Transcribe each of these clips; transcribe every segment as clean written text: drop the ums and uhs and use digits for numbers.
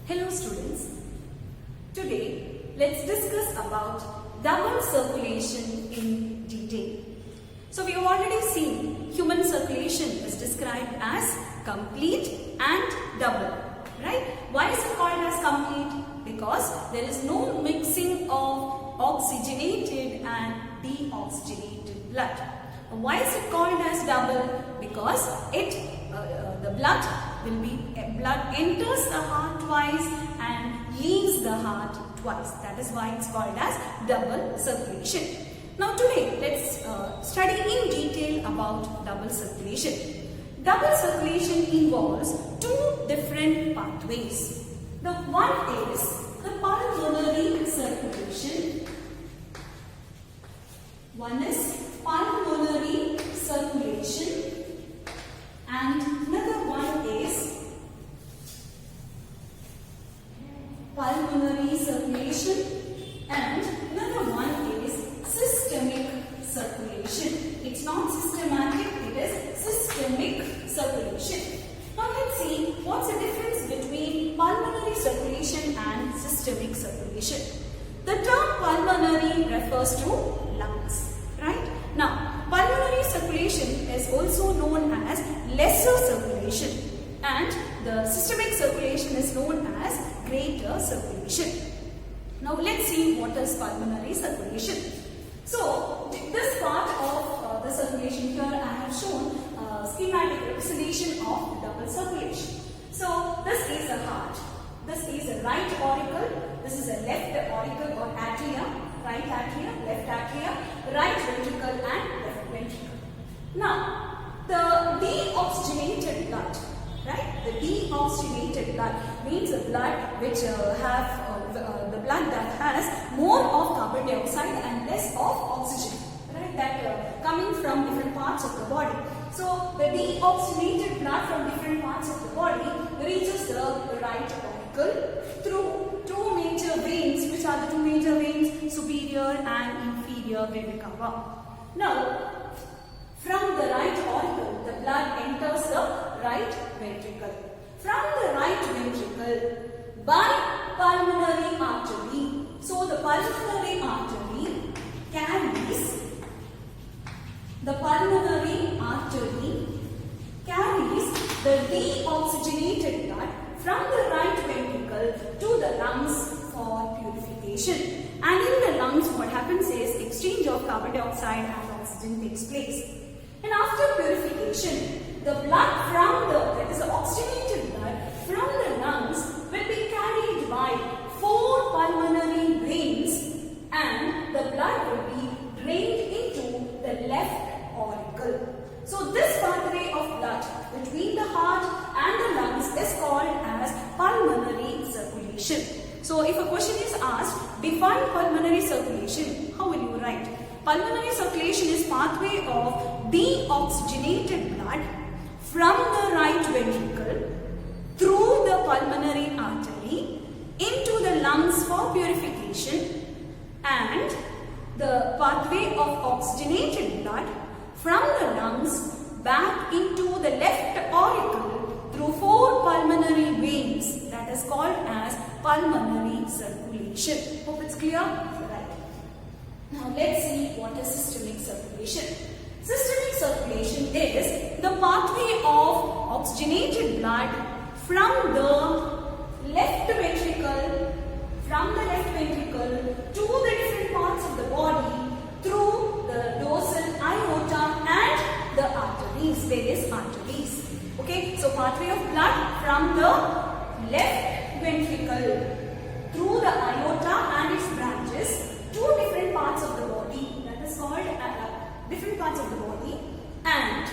Hello students, today let's discuss about double circulation in detail. So we have already seen human circulation is described as complete and double, right? Why is it called as complete? Because there is no mixing of oxygenated and deoxygenated blood. Why is it called as double? Because the blood enters the heart twice and leaves the heart twice. That is why it's called as double circulation. Now today let's study in detail about double circulation. Double circulation involves two different pathways. The one is the pulmonary circulation. One is pulmonary circulation and another one is pulmonary circulation and another one is systemic circulation. It's not systematic, it is systemic circulation. Now let's see what's the difference between pulmonary circulation and systemic circulation. The term pulmonary refers to lungs, right? Now, pulmonary circulation is also known as lesser circulation and the systemic circulation is known as greater circulation. Now, let's see what is pulmonary circulation. So, this part of the circulation here I have shown schematic representation of double circulation. So, this is a heart. This is a right auricle. This is a left auricle or atria. Right atria, left atria, right ventricle and left ventricle. Now, the deoxygenated blood, right? The deoxygenated blood means the blood which the blood that has more of carbon dioxide and less of oxygen, right? That coming from different parts of the body. So, the deoxygenated blood from different parts of the body reaches the right auricle through two major veins. Which are the two major veins? Superior and inferior vena cava. Now, from the right auricle, the blood enters the right ventricle. From the right ventricle, by pulmonary artery. So, the pulmonary artery carries the deoxygenated blood from the right ventricle to the lungs for purification. And in the lungs, what happens is exchange of carbon dioxide and oxygen takes place. And after purification, the blood from that is the oxygenated blood from the lungs will be carried by 4 pulmonary veins and the blood will be drained into the left auricle. So this pathway of blood between the heart and the lungs is called as pulmonary circulation. So if a question is asked, define pulmonary circulation, how will you write? Pulmonary circulation is pathway of deoxygenated blood from the right ventricle through the pulmonary artery into the lungs for purification and the pathway of oxygenated blood from the lungs back into the left auricle through 4 pulmonary veins, that is called as pulmonary circulation. Hope it's clear? Right. Now let's see what is systemic circulation. Systemic circulation is the pathway of oxygenated blood from the left ventricle to the different parts of the body through the dorsal aorta and the arteries, various arteries. Okay, so pathway of blood from the left ventricle through the aorta and its branches to different parts of the body, that is called different parts of the body, and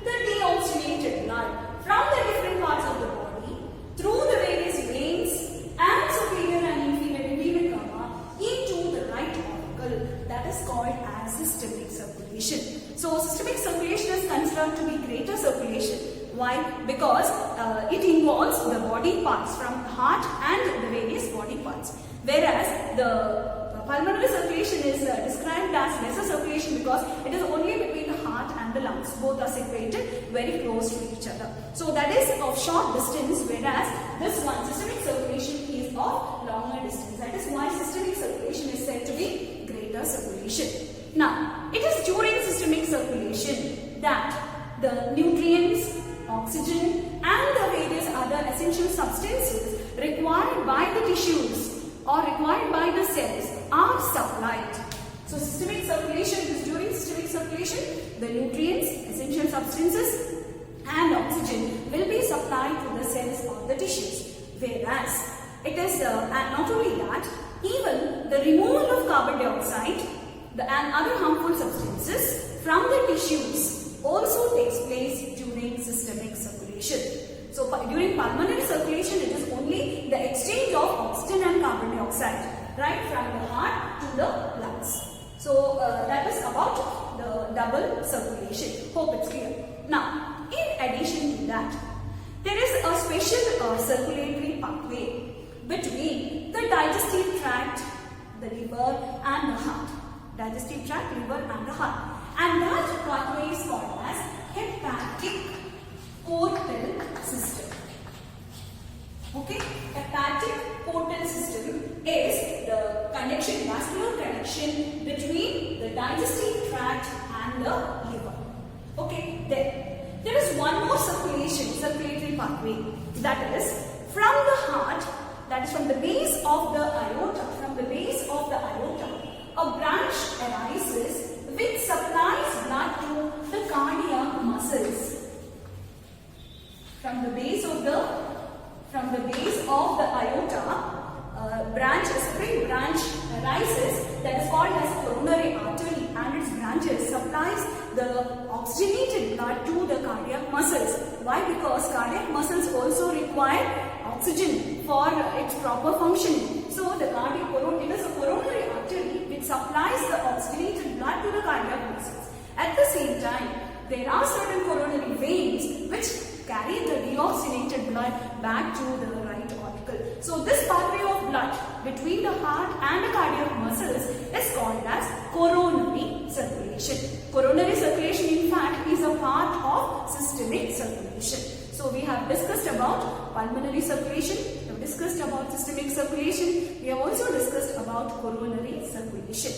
the deoxygenated blood from the different parts of the body through the various veins and superior and inferior vena cava into the right auricle, that is called as systemic circulation. So systemic circulation is considered to be greater circulation. Why? Because it involves the body parts from heart and the various body parts. Whereas the pulmonary circulation is described as lesser circulation because it is only between the heart and the lungs. Both are situated very close to each other. So that is of short distance, whereas this one, systemic circulation, is of longer distance. That is why systemic circulation is said to be greater circulation. Now, it is during systemic circulation that the nutrients, oxygen and the various other essential substances required by the tissues or required by the cells are supplied. So systemic circulation is during systemic circulation, the nutrients, essential substances and oxygen will be supplied to the cells of the tissues. Whereas it is not only that, even the removal of carbon dioxide and other harmful substances from the tissues also takes place during systemic circulation. So during pulmonary circulation, it is only the exchange of oxygen and carbon dioxide, right, from the heart to the lungs. So that is about the double circulation. Hope it's clear. Now, in addition to that, there is a special circulatory pathway between the digestive tract, the liver and the heart. Digestive tract, liver and the heart. And that pathway is called as hepatic portal system. Okay, hepatic portal system is the connection, vascular connection between the digestive tract and the liver. Okay, then there is one more circulatory pathway, that is from the heart, that is from the base of the aorta. From the base of the aorta, a branch arises which supplies blood to the cardiac muscles. From the base of the aorta, a separate branch arises that is called as coronary artery, and its branches supplies the oxygenated blood to the cardiac muscles. Why? Because cardiac muscles also require oxygen for its proper functioning. So it is a coronary artery which supplies the oxygenated blood to the cardiac muscles. At the same time, there are certain coronary veins which carry the deoxygenated blood back to the right auricle. So this pathway of blood between the heart and the cardiac muscles is called as coronary circulation. Coronary circulation, in fact, is a part of systemic circulation. So we have discussed about pulmonary circulation, we have discussed about systemic circulation, we have also discussed about coronary circulation.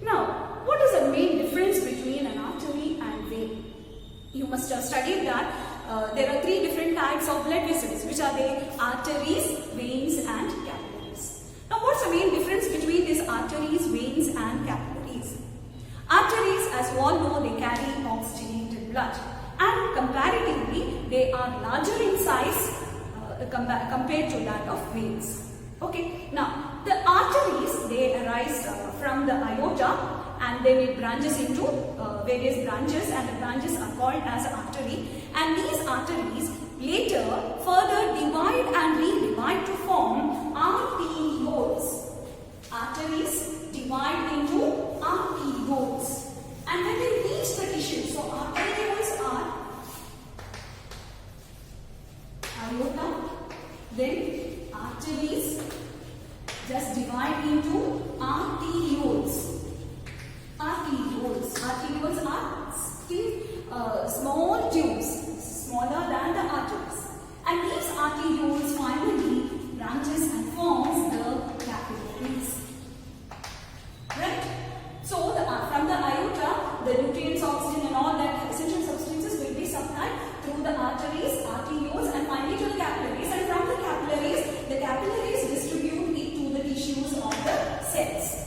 Now, what is the main difference between an artery and vein? You must have studied that there are three different types of blood vessels, which are the arteries, veins and capillaries. Now, what's the main difference between these arteries, veins and capillaries? Arteries, as you all know, they carry oxygenated blood, and comparatively they are larger in size compared to that of veins. Okay, now the arteries, they arise from the aorta and they make branches into various branches, and the branches are called as artery, and these arteries later further divide and re-divide to form arterioles. Arteries divide into arterioles, and when they reach the tissue, so arterioles are aorta, then arteries just divide into arterioles. Arterioles are still small tubes, smaller than the arteries, and these arterioles finally branches and forms the capillaries. Right? So from the aorta, the nutrients, oxygen and all that essential substances will be supplied through the arteries, arterioles, and finally to the capillaries, and from the capillaries distribute it to the tissues of the cells.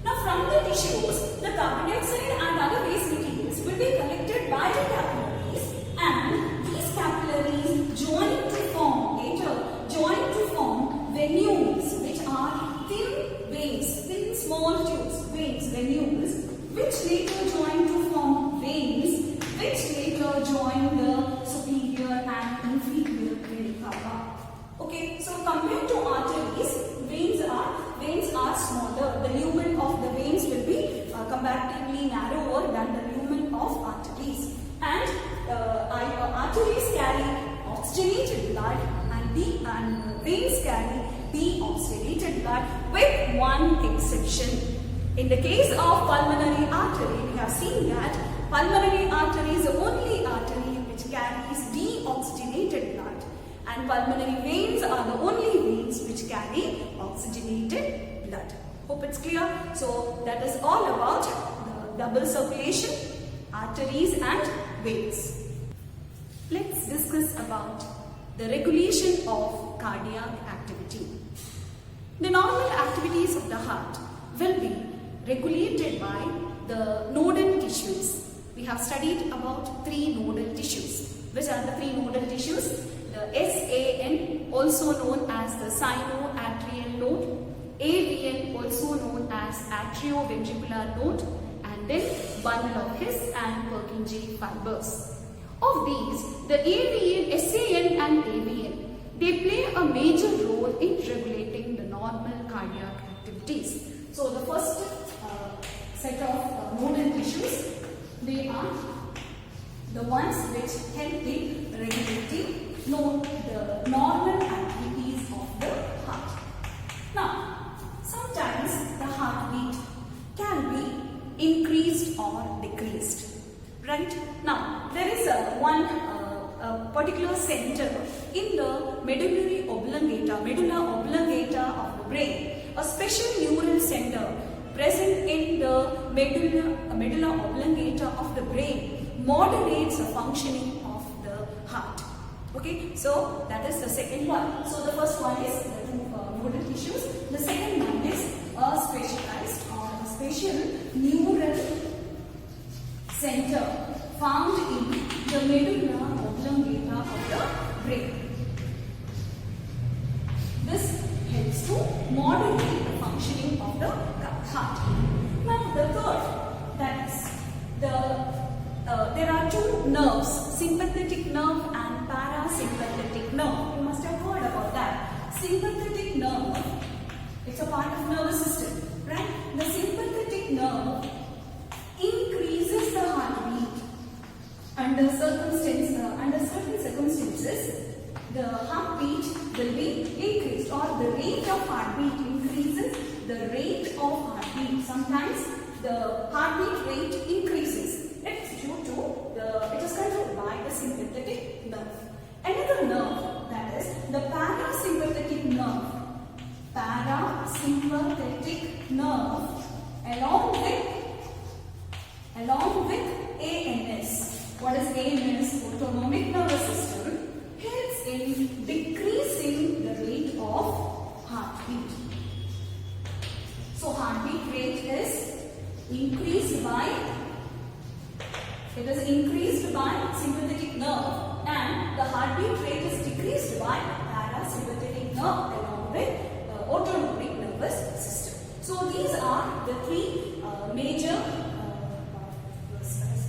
Now from the tissues, the carbon dioxide and other waste materials will be collected by the capillaries, and these capillaries join to form venules, which are thin veins, thin small tubes, venules, which later join to form veins, which later join the superior and inferior vein cava. Okay, so compared to arteries, veins are smaller. The lumen of the veins will be comparatively narrower than the lumen of arteries, and arteries carry oxygenated blood and veins carry deoxygenated blood with one exception. In the case of pulmonary artery, we have seen that pulmonary artery is the only artery which carries deoxygenated blood, and pulmonary veins are the only veins which carry oxygenated blood. Hope it's clear. So that is all about the double circulation, arteries and veins. Let's discuss about the regulation of cardiac activity. The normal activities of the heart will be regulated by the nodal tissues. We have studied about three nodal tissues. Which are the three nodal tissues? The SAN, also known as the sinoatrial node, AVN, also known as atrioventricular node, and then bundle of His and Purkinje fibers. Of these, the AVN, SAN and AVN, they play a major role in regulating the normal cardiac activities. So the first set of nodal tissues, they are the ones which help in regulating the normal activities of the heart. Now, sometimes the heartbeat can be increased or decreased. Right? Now, there is one particular center in the medulla oblongata of the brain, a special neural center present in the medulla oblongata of the brain moderates the functioning of the heart. Okay, so that is the second one. So the first one is the two nodal tissues. The second one is a specialized or a special neural center found in the medulla oblongata of the brain. This helps to moderate the functioning of the heart. Now the third, that is there are two nerves, sympathetic nerve and parasympathetic nerve. You must have heard about that. Sympathetic nerve, it's a part of nervous system, right? The sympathetic nerve increases the heartbeat under certain circumstances. The heartbeat will be increased, or the rate of heartbeat increases. The rate of heartbeat, sometimes the heartbeat rate increases. It's due to it is controlled by the sympathetic nerve. Another nerve, that is the parasympathetic nerve. Parasympathetic nerve, along with ANS. What is ANS? Autonomic nervous system, helps in decreasing the rate of heartbeat. So heartbeat rate is increased by sympathetic nerve, and the heartbeat rate is decreased by parasympathetic nerve along with autonomic nervous system. So these are the three major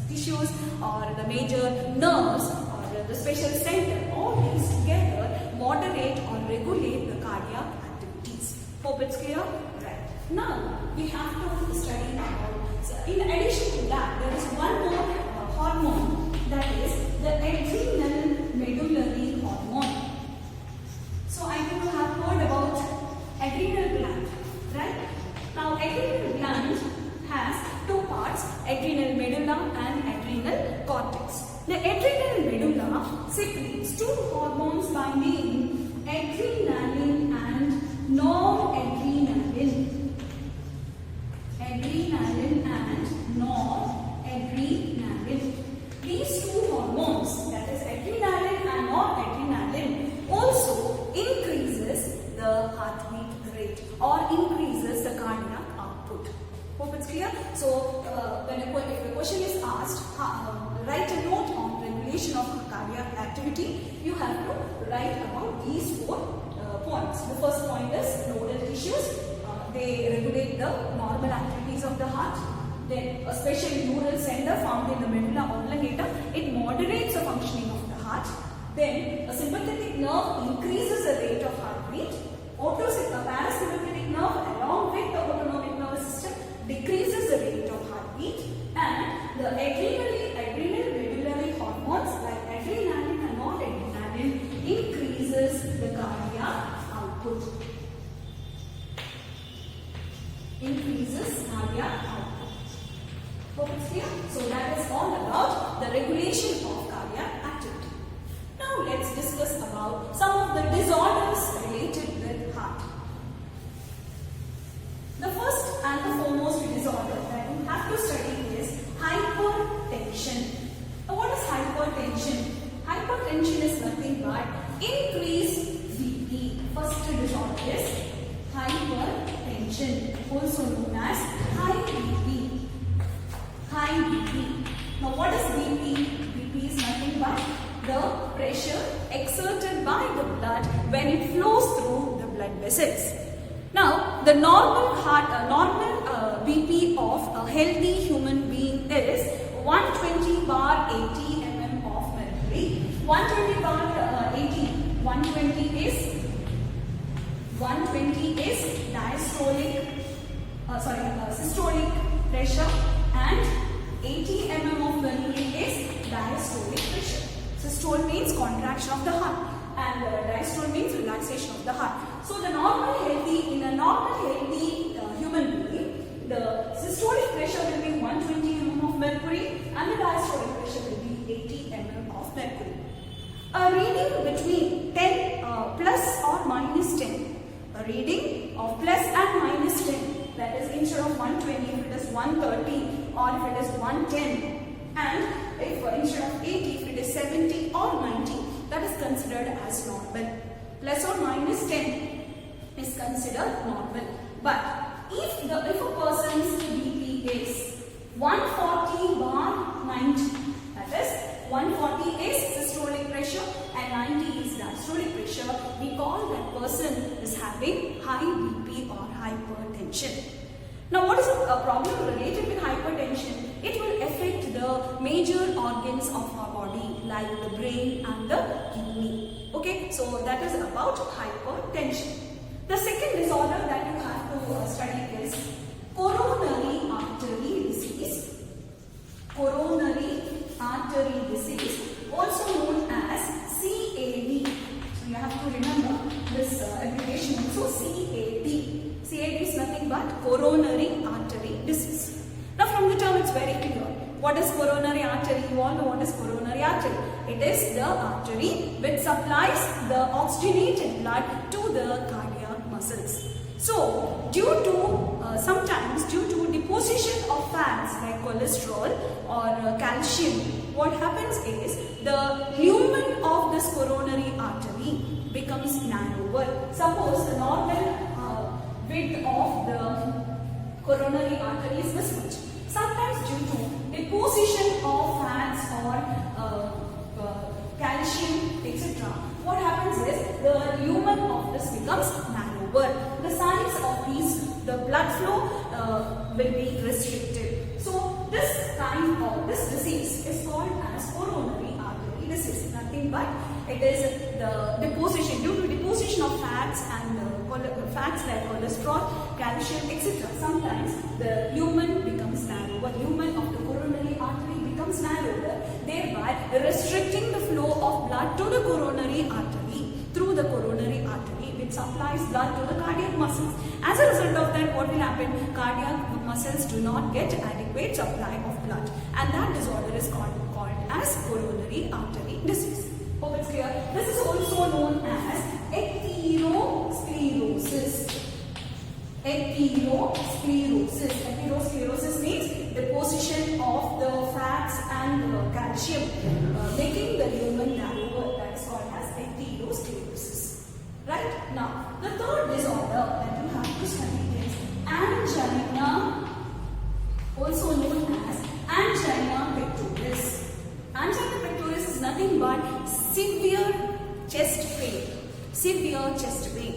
tissues or the major nerves or the special center. All these together moderate or regulate the cardiac activities. Hope it's clear? Right. Now we have to study about. So in addition to that, there is one more hormone, that is the adrenal medullary hormone. So I think you have heard about adrenal gland, right? Now adrenal gland has two parts, adrenal medulla and adrenal cortex. The adrenal medulla secretes two hormones by name adrenaline and noradrenaline. Adrenaline and noradrenaline. These two hormones, that is adrenaline and noradrenaline, also increases the heartbeat rate or increases the cardiac output. Hope it's clear. So if the question is asked, write a note on regulation of cardiac activity, you have to write about these four points. The first point is nodal tissues. They regulate the normal activities of the heart. Then a special neural center found in the medulla oblongata, it moderates the functioning of the heart. Then a sympathetic nerve increases the rate of heartbeat. Parasympathetic nerve along with the autonomic nervous system decreases the rate of heartbeat, and the adrenal medullary hormones like adrenaline and noradrenaline increases the cardiac output. increases cardiac output. Hope it's clear? So that is all about the regulation of cardiac activity. Now let's discuss about some of the disorders related with heart. The first and the foremost disorder that you have to study is hypertension. Now what is hypertension? Hypertension is nothing but increased BP. First disorder is hypertension, also known as high BP. High BP. Now what is BP? BP is nothing but the pressure exerted by the blood when it flows through the blood vessels. Now the normal BP of a healthy human being is 120 bar 80 mm of mercury. 120 bar 80. 120 is systolic pressure, and 80 mm of mercury is diastolic pressure. Systole means contraction of the heart, and diastole means relaxation of the heart. So in a normal healthy human being, the systolic pressure will be 120 mm of mercury, and the diastolic pressure will be 80 mm of mercury. A reading between 10 plus or minus 10. A reading of plus and minus 10, that is instead of 120, if it is 130 or if it is 110, and if instead of 80, if it is 70 or 90, that is considered as normal. Plus or minus 10 is considered normal. But if a person's BP is 140 bar 90, that is 140 is systolic pressure and 90 is diastolic pressure, we call that person is having high BP or hypertension. Now what is a problem related with hypertension? It will affect the major organs of our body like the brain and the kidney. Okay, so that is about hypertension. The second disorder that you have to study is coronary artery disease. Coronary artery disease, also known as CAD. So you have to remember this abbreviation also, CAD. CAD is nothing but coronary artery disease. Now from the term it's very clear. What is coronary artery? You all know what is coronary artery. It is the artery which supplies the oxygenated blood to the cardiac muscles. So sometimes due to deposition of fats like cholesterol or calcium, what happens is the lumen of this coronary artery becomes narrower. Suppose the normal width of the coronary artery is this much. Sometimes due to deposition of fats or calcium, etc., what happens is the lumen of this becomes narrower. The signs of the blood flow will be restricted. So this kind of this disease is called as coronary artery disease. Nothing but it is the deposition, due to deposition of fats and fats like cholesterol, calcium, etc. Sometimes the lumen becomes narrower. Lumen of the coronary artery becomes narrower, thereby restricting the flow of blood to the coronary artery through the coronary artery, which supplies blood to the cardiac muscles. As a result of that, what will happen? Cardiac muscles do not get adequate supply of blood, and that disorder is called as coronary artery disease. Hope it's clear. This is also known as atherosclerosis. Atherosclerosis. Atherosclerosis means deposition of the fats and calcium, making the lumen narrower. That is called as atherosclerosis. Right? Now, the third disorder that you have to study is angina, also known as angina pectoris. Angina pectoris is nothing but severe chest pain. Severe chest pain.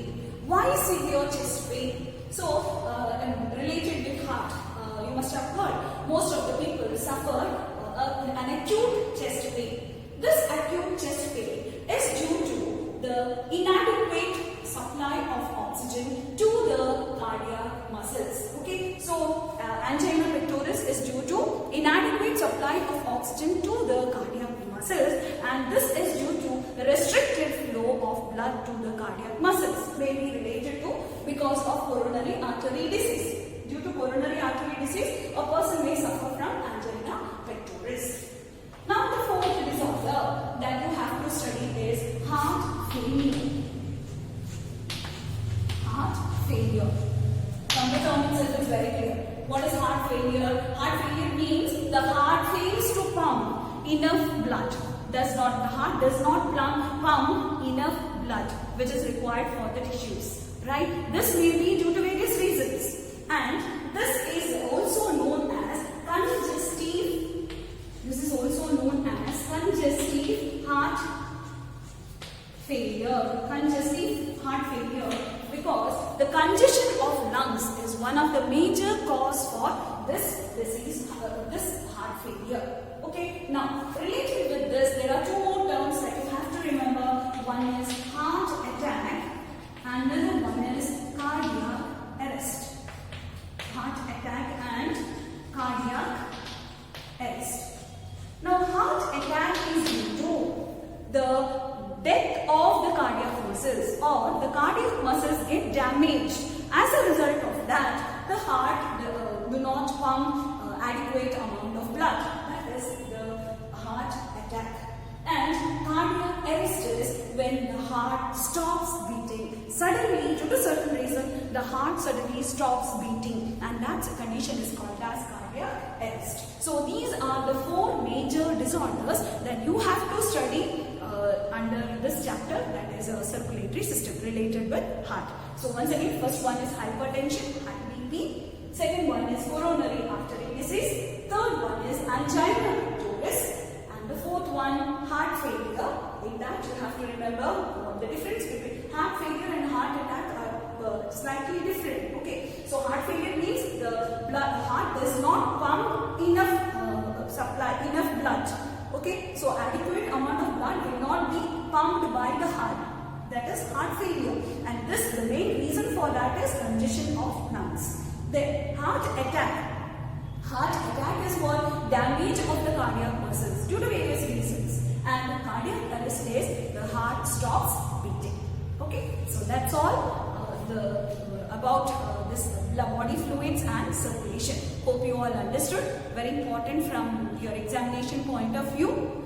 Why severe chest pain? So, related with heart, you must have heard most of the people suffer an acute chest pain. This acute chest pain is due to the inadequate supply of oxygen to the cardiac muscles. Okay, so angina pectoris is due to inadequate supply of oxygen to the cardiac muscles, and this is due to restricted flow of blood to the cardiac muscles, may be related to because of coronary artery disease. Due to coronary artery disease, a person may suffer from angina pectoris. Now the fourth disorder that you have to study is heart failure. Heart failure. From the term itself is very clear. What is heart failure? Heart failure means the heart fails to pump enough blood. The heart does not pump enough blood which is required for the tissues. Right? This may be due to various reasons. And this is also known as congestive. This is also known as congestive heart failure. Congestive heart failure, because the congestion of lungs is one of the major cause for this disease, this heart failure. Okay, now related with this, there are two more terms that you have to remember. One is heart attack, and another one is cardiac arrest. Heart attack and cardiac arrest. Now, heart attack is due to the death of the cardiac muscles, or the cardiac muscles get damaged. As a result of that, the heart do not pump adequate amount of blood. That is the heart attack. And cardiac arrest is when the heart stops beating. Suddenly, due to certain reason, the heart suddenly stops beating, and that condition is called as cardiac arrest. So these are the four major disorders that you have to study under this chapter, that is a circulatory system related with heart. So once again, first one is hypertension, high BP. Second one is coronary artery disease. Third one is angina pectoris. And the fourth one, heart failure. In that you have to remember what the difference between heart failure and heart attack are slightly different. Okay, so heart failure means the heart does not pump enough blood. Okay, so adequate amount of blood will not be pumped by the heart. That is heart failure, and this, the main reason for that is congestion of lungs. Then heart attack. Heart attack is what? Damage of the cardiac muscles due to various reasons, and the cardiac arrest is the heart stops beating. Okay, so that's all about this body fluids and circulation. Hope you all understood. Very important from your examination point of view.